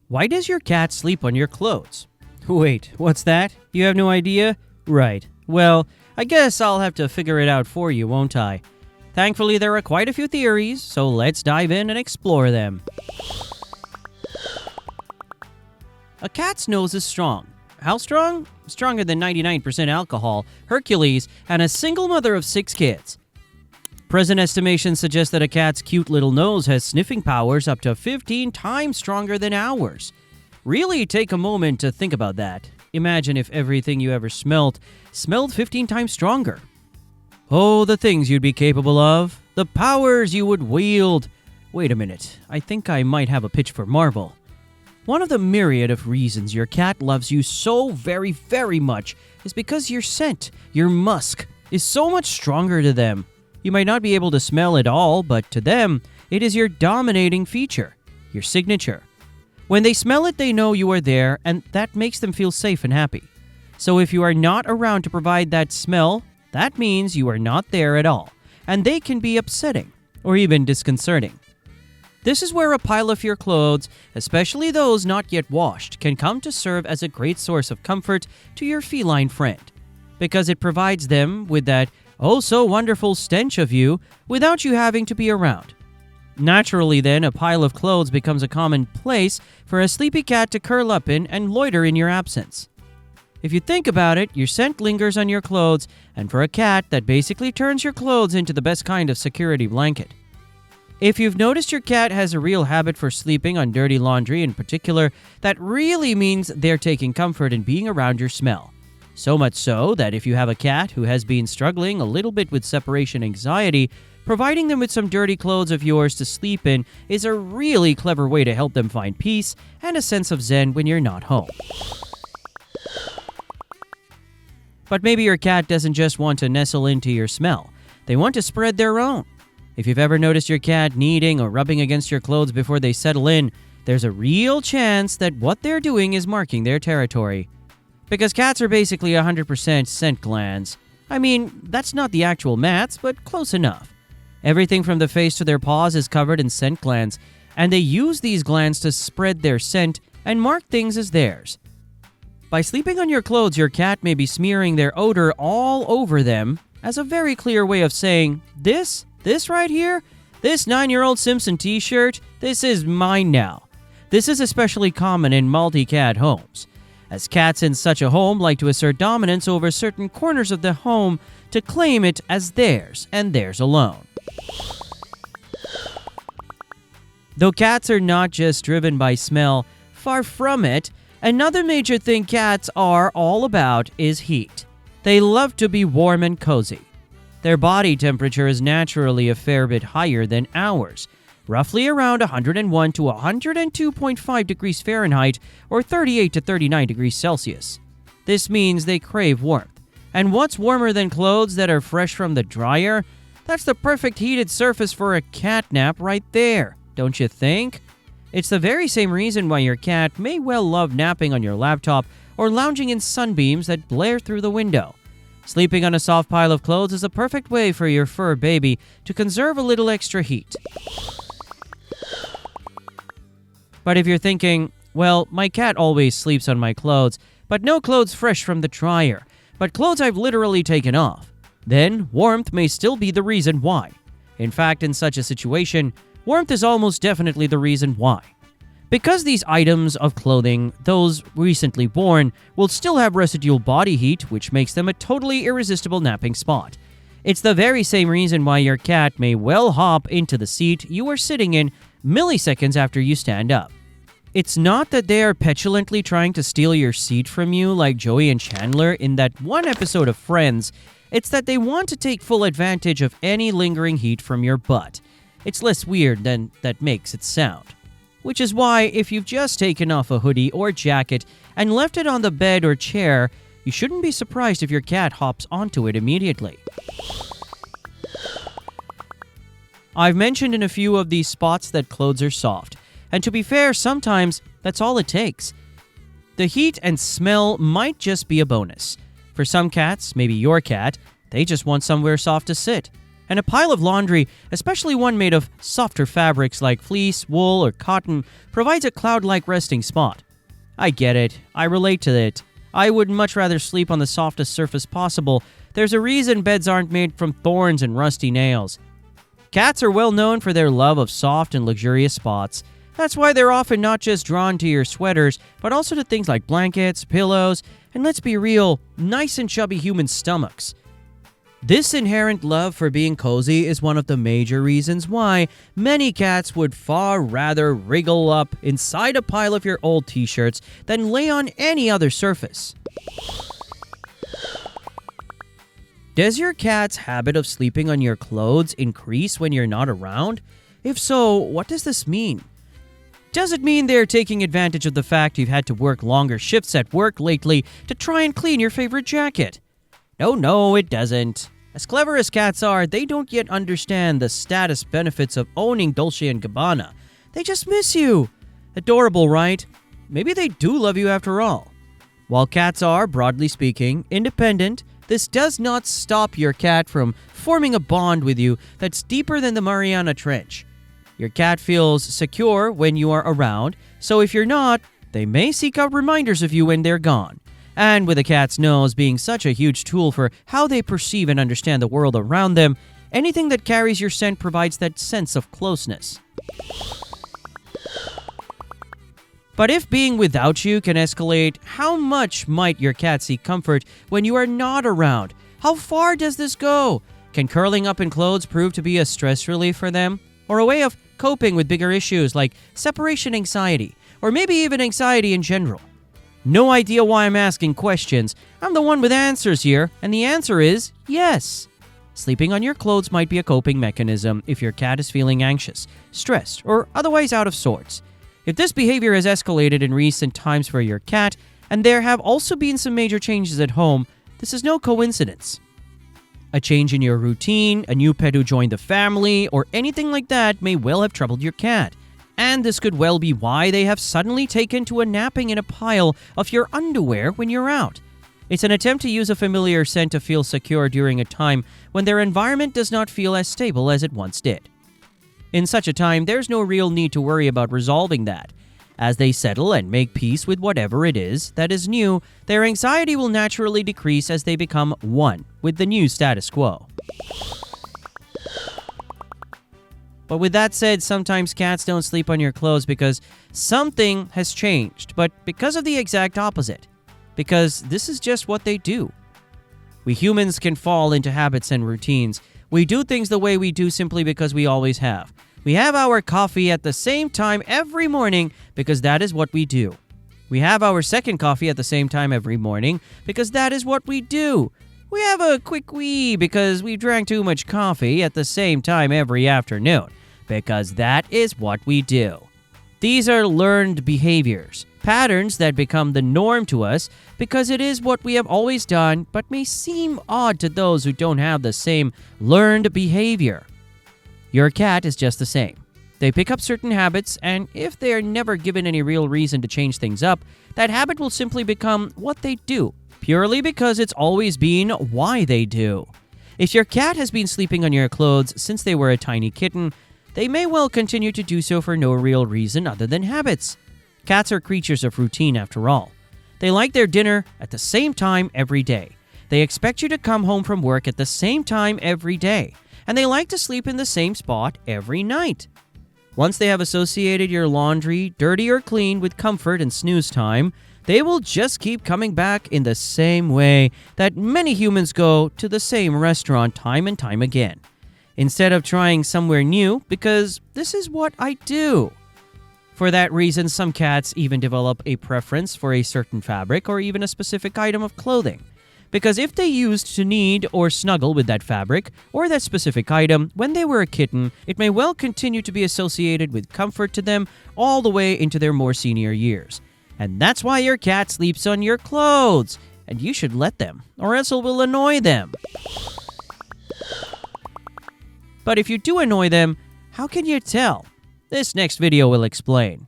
Why does your cat sleep on your clothes? Wait, what's that? You have no idea? Right. Well, I guess I'll have to figure it out for you, won't I? Thankfully, there are quite a few theories, so let's dive in and explore them. A cat's nose is strong. How strong? Stronger than 99% alcohol, Hercules, and a single mother of 6 kids. Present estimations suggest that a cat's cute little nose has sniffing powers up to 15 times stronger than ours. Really take a moment to think about that. Imagine if everything you ever smelled 15 times stronger. Oh, the things you'd be capable of. The powers you would wield. Wait a minute, I think I might have a pitch for Marvel. One of the myriad of reasons your cat loves you so very, very much is because your scent, your musk, is so much stronger to them. You might not be able to smell it all, but to them, it is your dominating feature, your signature. When they smell it, they know you are there, and that makes them feel safe and happy. So if you are not around to provide that smell, that means you are not there at all, and they can be upsetting or even disconcerting. This is where a pile of your clothes, especially those not yet washed, can come to serve as a great source of comfort to your feline friend, because it provides them with that oh-so-wonderful stench of you without you having to be around. Naturally, then, a pile of clothes becomes a common place for a sleepy cat to curl up in and loiter in your absence. If you think about it, your scent lingers on your clothes, and for a cat, that basically turns your clothes into the best kind of security blanket. If you've noticed your cat has a real habit for sleeping on dirty laundry in particular, that really means they're taking comfort in being around your smell. So much so that if you have a cat who has been struggling a little bit with separation anxiety, providing them with some dirty clothes of yours to sleep in is a really clever way to help them find peace and a sense of zen when you're not home. But maybe your cat doesn't just want to nestle into your smell. They want to spread their own. If you've ever noticed your cat kneading or rubbing against your clothes before they settle in, there's a real chance that what they're doing is marking their territory. Because cats are basically 100% scent glands. I mean, that's not the actual mats, but close enough. Everything from the face to their paws is covered in scent glands, and they use these glands to spread their scent and mark things as theirs. By sleeping on your clothes, your cat may be smearing their odor all over them as a very clear way of saying, this right here, this 9-year-old Simpson t-shirt, this is mine now. This is especially common in multi-cat homes, as cats in such a home like to assert dominance over certain corners of the home to claim it as theirs and theirs alone. Though cats are not just driven by smell, far from it, another major thing cats are all about is heat. They love to be warm and cozy. Their body temperature is naturally a fair bit higher than ours, roughly around 101 to 102.5 degrees Fahrenheit or 38 to 39 degrees Celsius. This means they crave warmth. And what's warmer than clothes that are fresh from the dryer? That's the perfect heated surface for a cat nap right there, don't you think? It's the very same reason why your cat may well love napping on your laptop or lounging in sunbeams that blare through the window. Sleeping on a soft pile of clothes is a perfect way for your fur baby to conserve a little extra heat. But if you're thinking, well, my cat always sleeps on my clothes, but no clothes fresh from the dryer, but clothes I've literally taken off, then warmth may still be the reason why. In fact, in such a situation, warmth is almost definitely the reason why. Because these items of clothing, those recently born, will still have residual body heat, which makes them a totally irresistible napping spot. It's the very same reason why your cat may well hop into the seat you are sitting in milliseconds after you stand up. It's not that they are petulantly trying to steal your seat from you like Joey and Chandler in that one episode of Friends. It's that they want to take full advantage of any lingering heat from your butt. It's less weird than that makes it sound. Which is why, if you've just taken off a hoodie or jacket and left it on the bed or chair, you shouldn't be surprised if your cat hops onto it immediately. I've mentioned in a few of these spots that clothes are soft, and to be fair, sometimes that's all it takes. The heat and smell might just be a bonus. For some cats, maybe your cat, they just want somewhere soft to sit. And a pile of laundry, especially one made of softer fabrics like fleece, wool, or cotton, provides a cloud-like resting spot. I get it. I relate to it. I would much rather sleep on the softest surface possible. There's a reason beds aren't made from thorns and rusty nails. Cats are well known for their love of soft and luxurious spots. That's why they're often not just drawn to your sweaters, but also to things like blankets, pillows, and let's be real, nice and chubby human stomachs. This inherent love for being cozy is one of the major reasons why many cats would far rather wriggle up inside a pile of your old t-shirts than lay on any other surface. Does your cat's habit of sleeping on your clothes increase when you're not around? If so, what does this mean? Does it mean they're taking advantage of the fact you've had to work longer shifts at work lately to try and clean your favorite jacket? No, it doesn't. As clever as cats are, they don't yet understand the status benefits of owning Dolce & Gabbana. They just miss you. Adorable, right? Maybe they do love you after all. While cats are, broadly speaking, independent, this does not stop your cat from forming a bond with you that's deeper than the Mariana Trench. Your cat feels secure when you are around, so if you're not, they may seek out reminders of you when they're gone. And with a cat's nose being such a huge tool for how they perceive and understand the world around them, anything that carries your scent provides that sense of closeness. But if being without you can escalate, how much might your cat seek comfort when you are not around? How far does this go? Can curling up in clothes prove to be a stress relief for them? Or a way of coping with bigger issues like separation anxiety, or maybe even anxiety in general? No idea why I'm asking questions. I'm the one with answers here, and the answer is yes. Sleeping on your clothes might be a coping mechanism if your cat is feeling anxious, stressed, or otherwise out of sorts. If this behavior has escalated in recent times for your cat, and there have also been some major changes at home, this is no coincidence. A change in your routine, a new pet who joined the family, or anything like that may well have troubled your cat. And this could well be why they have suddenly taken to a napping in a pile of your underwear when you're out. It's an attempt to use a familiar scent to feel secure during a time when their environment does not feel as stable as it once did. In such a time, there's no real need to worry about resolving that. As they settle and make peace with whatever it is that is new, their anxiety will naturally decrease as they become one with the new status quo. But with that said, sometimes cats don't sleep on your clothes because something has changed, but because of the exact opposite. Because this is just what they do. We humans can fall into habits and routines. We do things the way we do simply because we always have. We have our coffee at the same time every morning because that is what we do. We have our second coffee at the same time every morning because that is what we do. We have a quick wee because we drank too much coffee at the same time every afternoon, because that is what we do. These are learned behaviors, patterns that become the norm to us because it is what we have always done, but may seem odd to those who don't have the same learned behavior. Your cat is just the same. They pick up certain habits, and if they are never given any real reason to change things up, that habit will simply become what they do, purely because it's always been why they do. If your cat has been sleeping on your clothes since they were a tiny kitten, they may well continue to do so for no real reason other than habits. Cats are creatures of routine after all. They like their dinner at the same time every day. They expect you to come home from work at the same time every day. And they like to sleep in the same spot every night. Once they have associated your laundry, dirty or clean, with comfort and snooze time, they will just keep coming back in the same way that many humans go to the same restaurant time and time again. Instead of trying somewhere new, because this is what I do. For that reason, some cats even develop a preference for a certain fabric or even a specific item of clothing. Because if they used to need or snuggle with that fabric or that specific item when they were a kitten, it may well continue to be associated with comfort to them all the way into their more senior years. And that's why your cat sleeps on your clothes. And you should let them, or else it will annoy them. But if you do annoy them, how can you tell? This next video will explain.